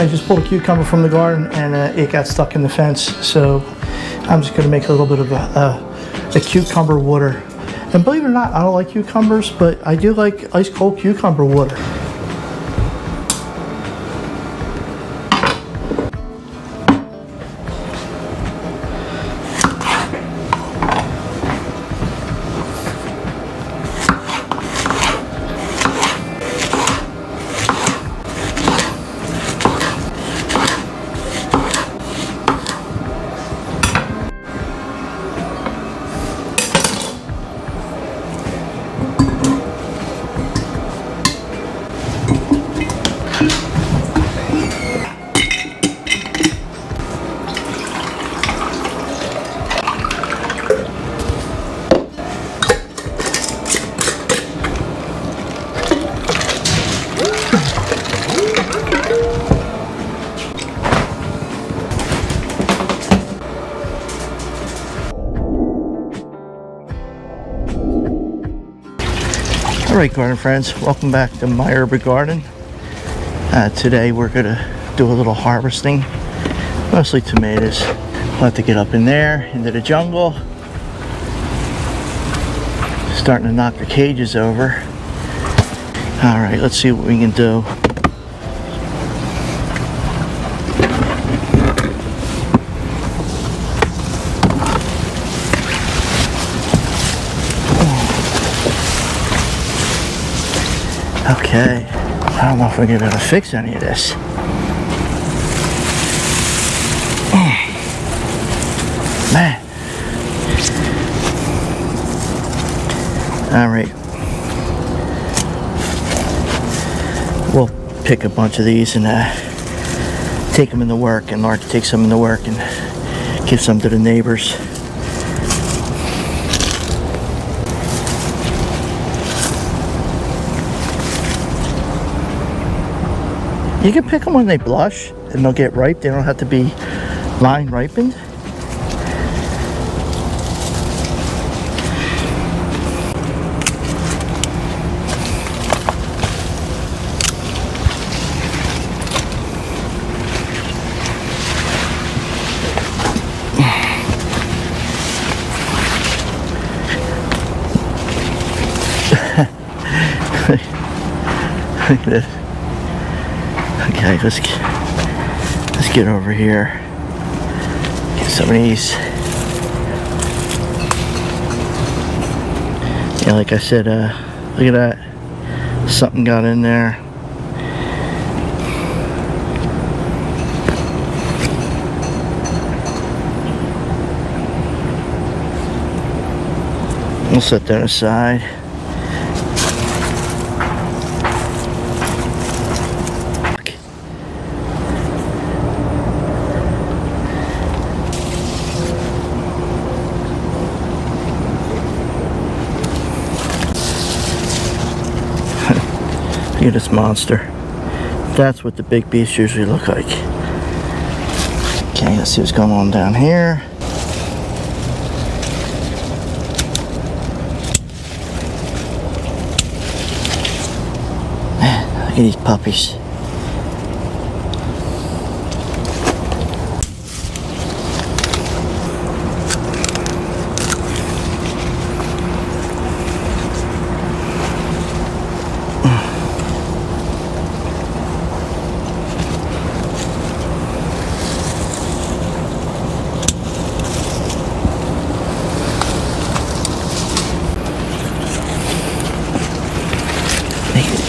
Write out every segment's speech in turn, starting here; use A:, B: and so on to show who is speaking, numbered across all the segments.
A: I just pulled a cucumber from the garden and it got stuck in the fence, so I'm just going to make a little bit of a cucumber water. And believe it or not, I don't like cucumbers, but I do like ice cold cucumber water. Alright, garden friends, welcome back to my urban garden. Today we're going to do a little harvesting, mostly tomatoes. We'll have to get up in there, into the jungle. Starting to knock the cages over. Alright, let's see what we can do. Okay, I don't know if we're going to be able to fix any of this. Man. Alright. We'll pick a bunch of these and take them into work, and Mark takes some into work and give some to the neighbors. You can pick them when they blush and they'll get ripe. They don't have to be vine ripened. Look at this. Okay, let's get over here. Get some of these. Yeah, like I said, look at that. Something got in there. We'll set that aside. Look at this monster. That's what the big beasts usually look like. Okay, let's see what's going on down here. Man, look at these puppies.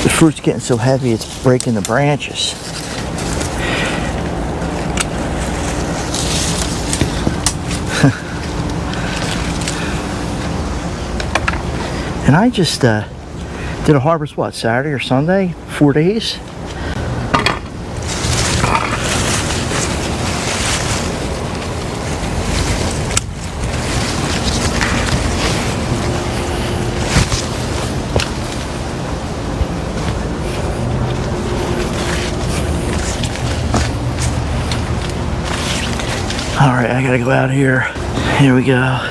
A: The fruit's getting so heavy it's breaking the branches. And I just did a harvest, what, Saturday or Sunday? 4 days? Alright, I gotta go out here. Here we go.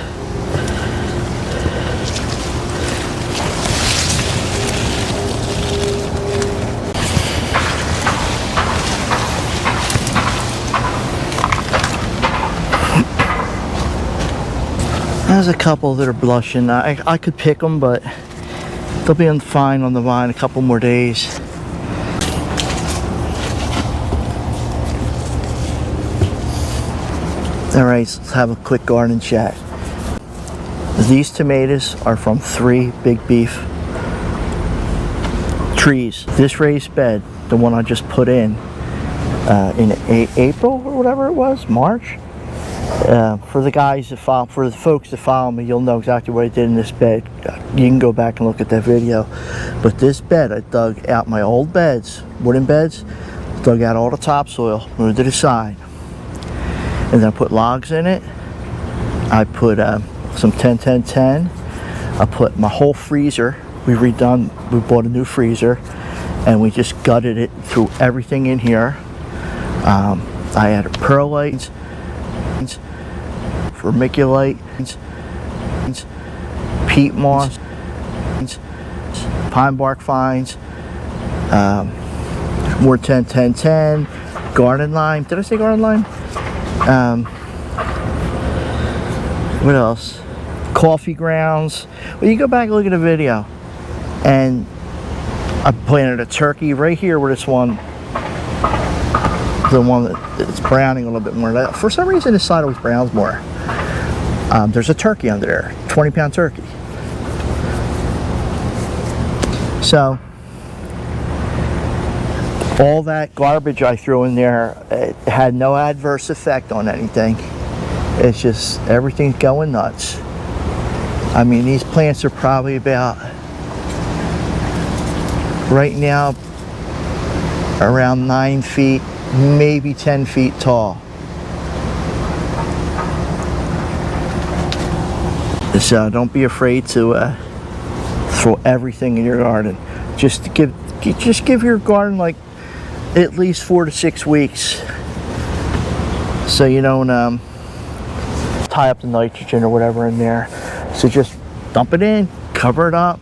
A: There's a couple that are blushing. I could pick them, but they'll be fine on the vine a couple more days. Alright, so let's have a quick garden chat. These tomatoes are from 3 big beef trees. This raised bed, the one I just put in April or whatever it was, March. For the guys that follow, for the folks that follow me, you'll know exactly what I did in this bed. You can go back and look at that video. But this bed, I dug out my old beds, wooden beds, dug out all the topsoil, moved it aside. And then I put logs in it. I put some 10-10-10. I put my whole freezer. We bought a new freezer, and we just gutted it, threw everything in here. I added perlite, vermiculite, peat moss, pine bark fines, more 10-10-10, garden lime. Did I say garden lime? What else? Coffee grounds. Well, you go back and look at the video, and I planted a turkey right here where this one, the one that's browning a little bit more. For some reason, this side always browns more. There's a turkey under there, 20-pound turkey. So all that garbage I threw in there, it had no adverse effect on anything. It's just everything's going nuts. I mean, these plants are probably about, right now, around 9 feet, maybe 10 feet tall. So don't be afraid to throw everything in your garden. Just give your garden like at least 4 to 6 weeks, so you don't tie up the nitrogen or whatever in there. So just dump it in, cover it up,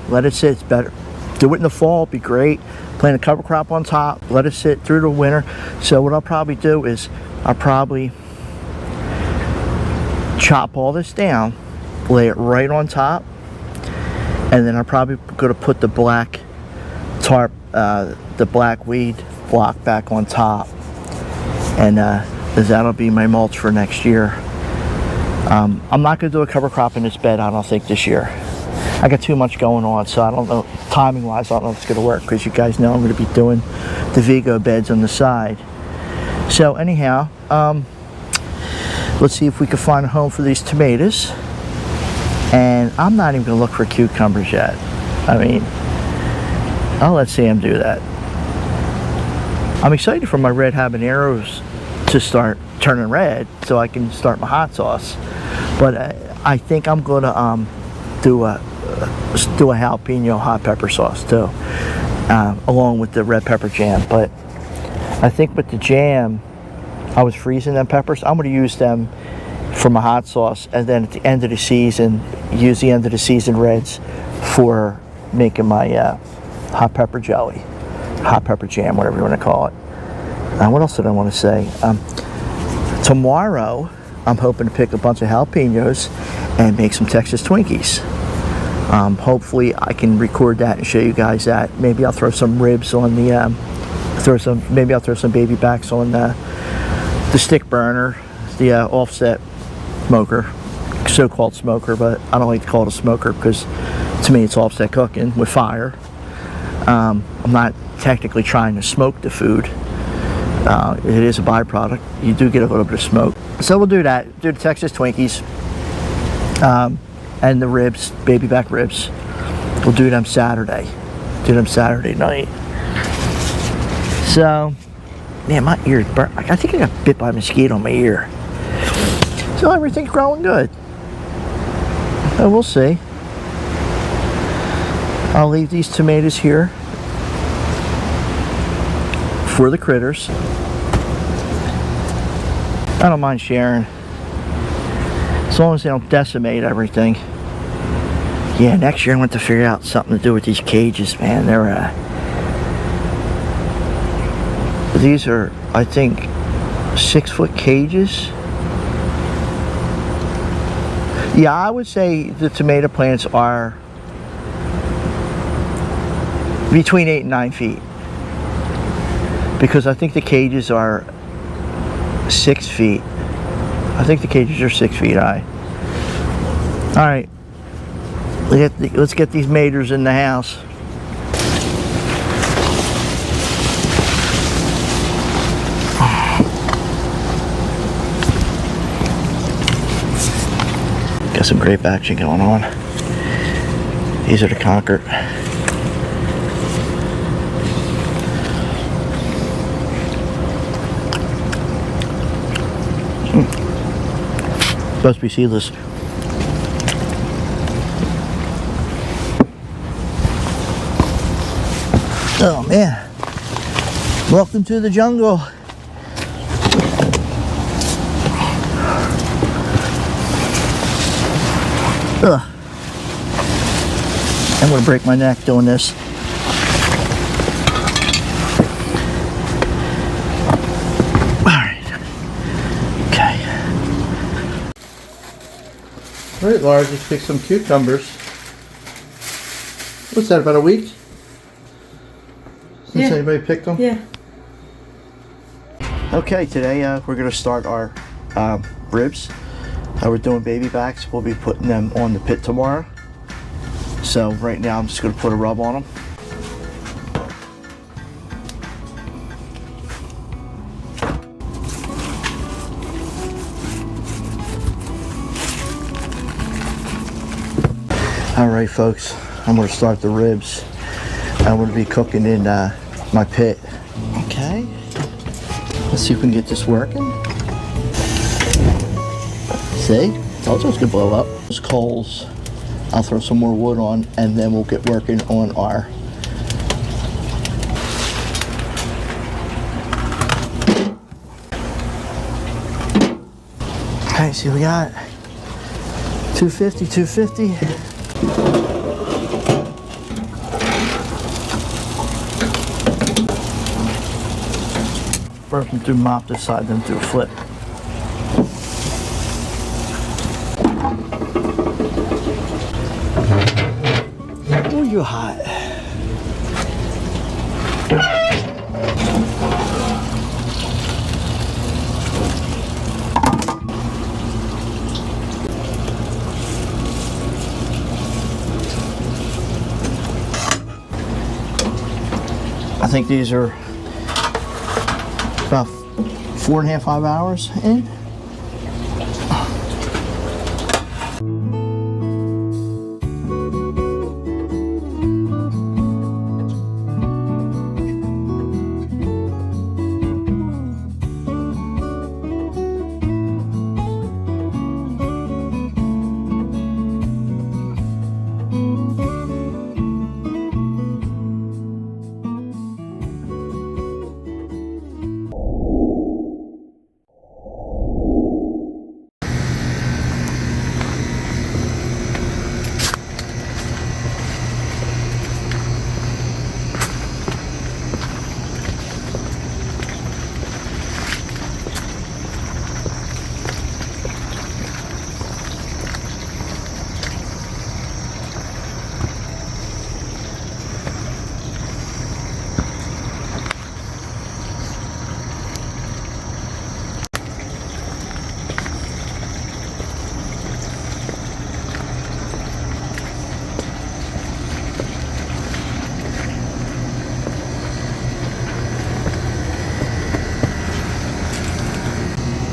A: let it sit. It's better. Do it in the fall, it'd be great. Plant a cover crop on top, let it sit through the winter. So what I'll probably do is I'll probably chop all this down, lay it right on top, and then I'm probably going to put the black tarp, the black weed block back on top, and that'll be my mulch for next year. I'm not going to do a cover crop in this bed, I don't think, this year. I got too much going on, so I don't know, timing wise, I don't know if it's going to work, because you guys know I'm going to be doing the Vigo beds on the side. So anyhow, let's see if we can find a home for these tomatoes. And I'm not even going to look for cucumbers yet. I mean, I'll let Sam do that. I'm excited for my red habaneros to start turning red so I can start my hot sauce. But I think I'm going to do a jalapeno hot pepper sauce too, along with the red pepper jam. But I think with the jam, I was freezing them peppers. I'm going to use them for my hot sauce, and then at the end of the season, use the end of the season reds for making my hot pepper jelly, hot pepper jam, whatever you want to call it. What else did I want to say? Tomorrow, I'm hoping to pick a bunch of jalapenos and make some Texas Twinkies. Hopefully, I can record that and show you guys that. Maybe I'll throw some ribs on the, maybe I'll throw some baby backs on the stick burner, the offset smoker, so-called smoker, but I don't like to call it a smoker because to me it's offset cooking with fire. I'm not technically trying to smoke the food. It is a byproduct. You do get a little bit of smoke. So we'll do that. Do the Texas Twinkies and the ribs, baby back ribs. We'll do them Saturday. Do them Saturday night. So, man, my ear's burnt. I think I got bit by a mosquito in my ear. So everything's growing good. So we'll see. I'll leave these tomatoes here for the critters. I don't mind sharing, as long as they don't decimate everything. Yeah, next year I want to figure out something to do with these cages, man. These are, I think, 6-foot cages.
B: Yeah, I would say the tomato plants are between 8 and 9 feet. Because I think the cages are 6 feet. I think the cages are 6 feet high. All right, let's get these maters in the house. Got some grape action going on. These are the Concord. Supposed to be seedless. Oh man, welcome to the jungle. Ugh. I'm gonna break my neck doing this. Alright. Okay.
A: Alright, Laura just picked some cucumbers. What's that, about a week? Since anybody picked them?
C: Yeah.
B: Okay, today we're gonna start our ribs. We're doing baby backs. We'll be putting them on the pit tomorrow. So right now I'm just gonna put a rub on them. All right, folks, I'm gonna start the ribs. I'm gonna be cooking in my pit. Okay, let's see if we can get this working. See, told you it's gonna blow up. Those coals, I'll throw some more wood on, and then we'll get working on our okay, see, we got 250, 250. First, do mop this side, then do a flip. Oh, you're hot. I think these are about 4.5, 5 hours in.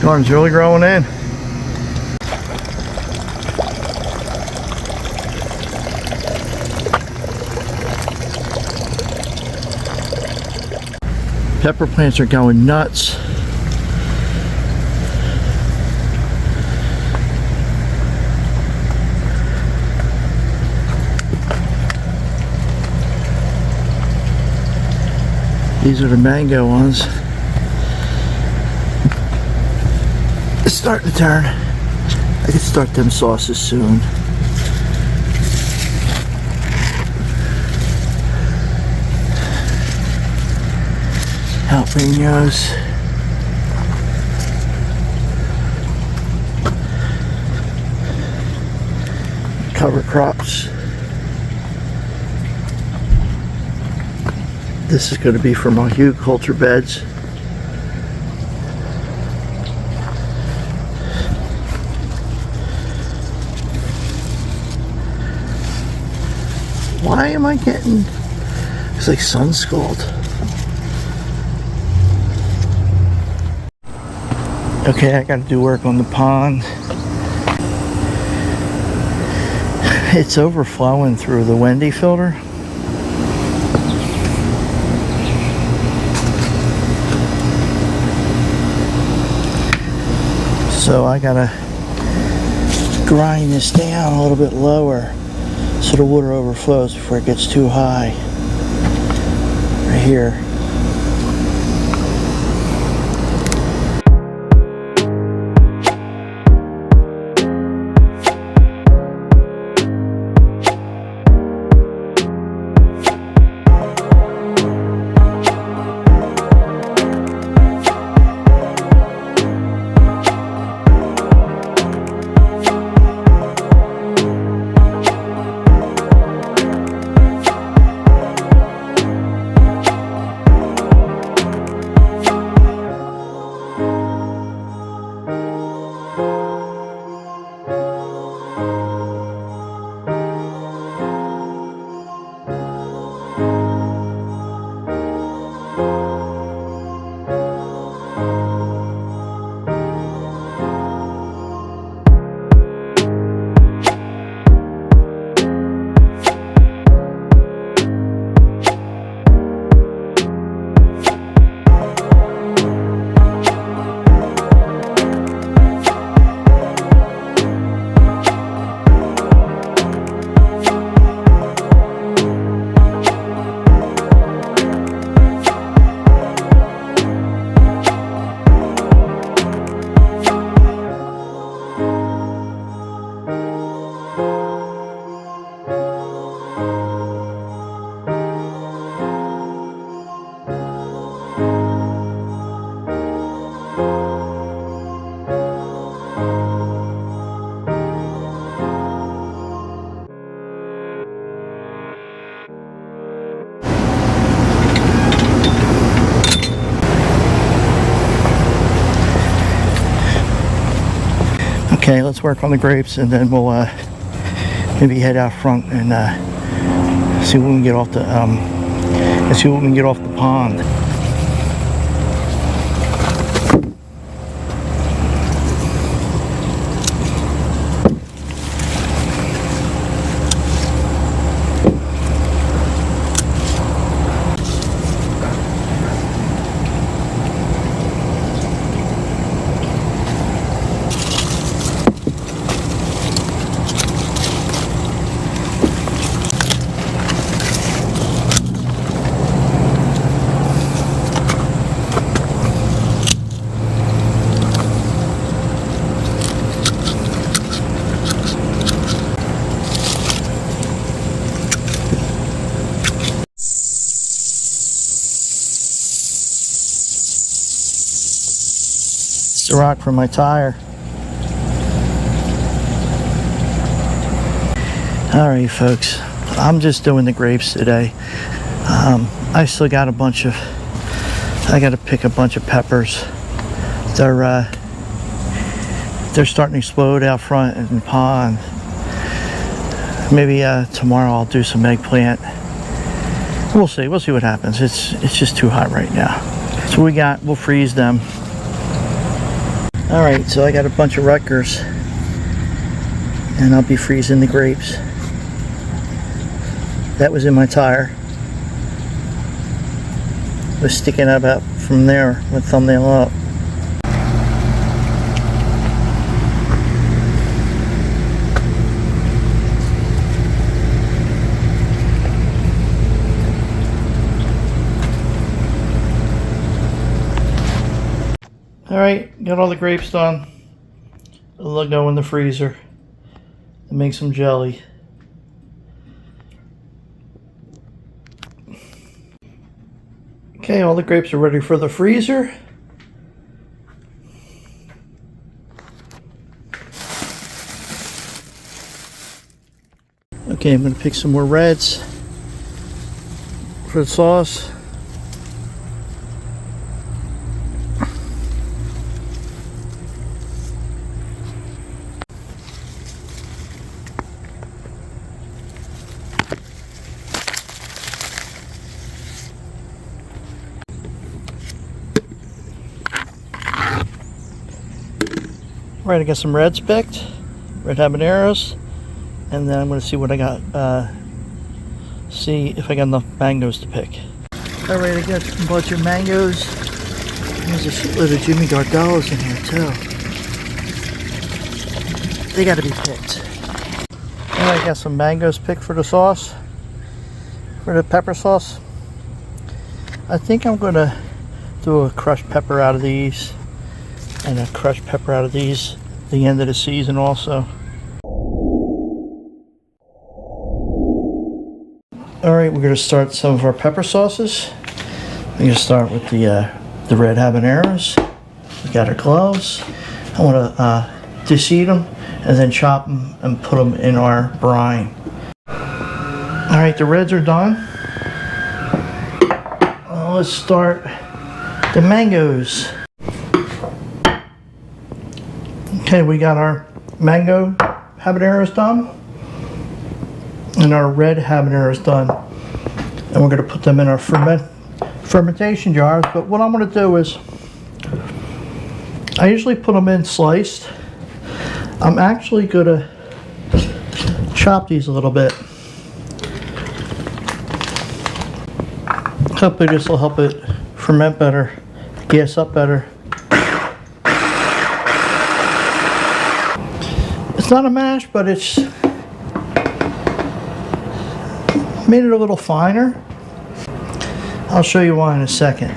B: Garden's really growing in. Pepper plants are going nuts. These are the mango ones. It's starting to turn. I can start them sauces soon. Jalapenos. cover crops. This is going to be for my culture beds. Why am I getting, it's like sun scald. Okay, I got to do work on the pond. It's overflowing through the Wendy filter. So I gotta grind this down a little bit lower so the water overflows before it gets too high. Right here. Okay, let's work on the grapes and then we'll maybe head out front and see what we can get off the pond. The rock from my tire. Alright folks, I'm just doing the grapes today. I still got a bunch of, I got to pick a bunch of peppers. They're starting to explode out front in the pond. Maybe tomorrow I'll do some eggplant. We'll see what happens. It's just too hot right now. So we'll freeze them. Alright, so I got a bunch of Rutgers and I'll be freezing the grapes. That was in my tire. It was sticking up out from there with thumbnail up. Alright, got all the grapes done. They'll go in the freezer and make some jelly. Okay, all the grapes are ready for the freezer. Okay, I'm going to pick some more reds for the sauce. All right, I got some reds picked, red habaneros, and then I'm going to see what I got. See if I got enough mangoes to pick. All right, I got a bunch of mangoes. There's a shitload of Jimmy Gardellos in here too. They got to be picked. All right, I got some mangoes picked for the sauce, for the pepper sauce. I think I'm going to do a crushed pepper out of these, and a crushed pepper out of these at the end of the season also. All right, we're going to start some of our pepper sauces. We're going to start with the red habaneros. We got our gloves. I want to deseed them and then chop them and put them in our brine. All right, the reds are done. Let's start the mangoes. Okay, we got our mango habaneros done and our red habaneros done, and we're going to put them in our fermentation jars. But what I'm going to do is, I usually put them in sliced. I'm actually going to chop these a little bit. Hopefully this will help it ferment better, gas up better. It's not a mash, but it's made it a little finer. I'll show you why in a second.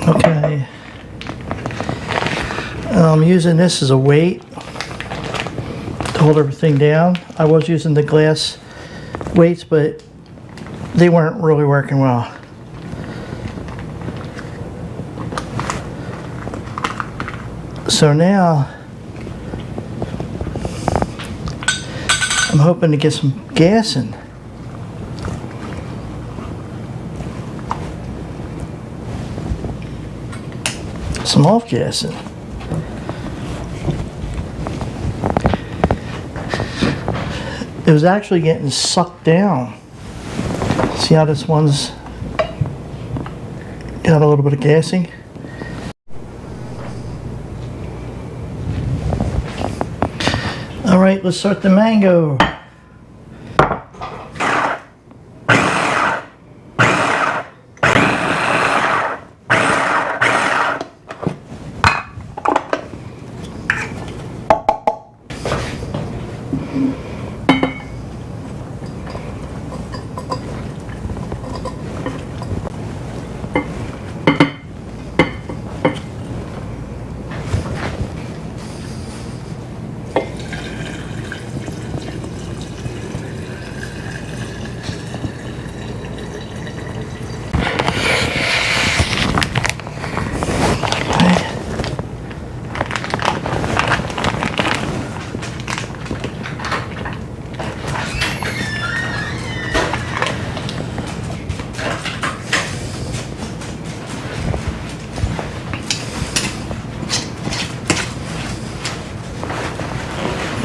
B: Okay, I'm using this as a weight to hold everything down. I was using the glass weights, but they weren't really working well. So now I'm hoping to get some gas in. Some off gassing. It was actually getting sucked down. See how this one's got a little bit of gassing? All right, let's start the mango.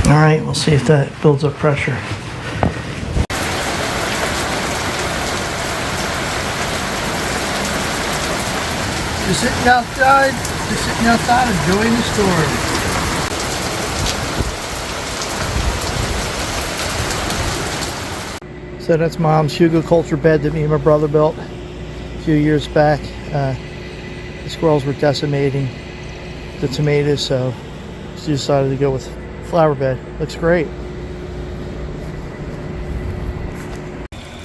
B: All right, we'll see if that builds up pressure. Just sitting outside, enjoying the storm. So that's Mom's hugelkultur bed that me and my brother built a few years back. The squirrels were decimating the tomatoes, so she decided to go with
A: flower bed. Looks great.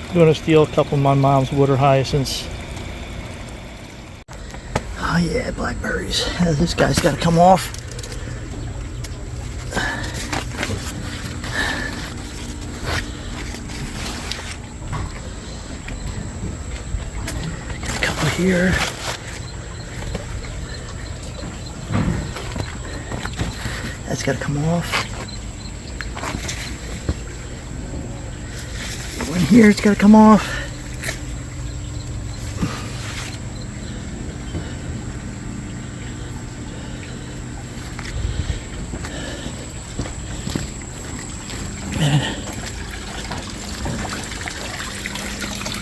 A: I'm going to steal a couple of my mom's water hyacinths.
B: Oh yeah, blackberries. This guy's got to come off. Got a couple here. That's got to come off. One here, it's got to come off.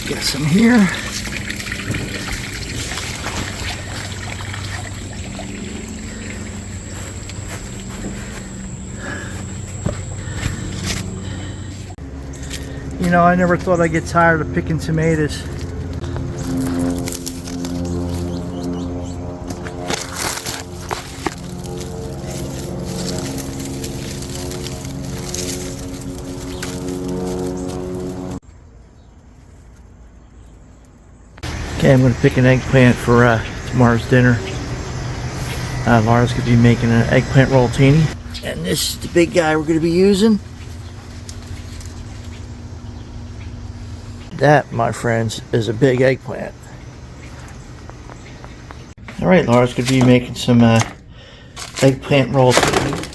B: Get some here.
A: You know, I never thought I'd get tired of picking tomatoes.
B: Okay, I'm going to pick an eggplant for tomorrow's dinner. Laura's going to be making an eggplant rollatini. And this is the big guy we're going to be using. That, my friends, is a big eggplant. Alright, Laura's going to be making some eggplant rollatini.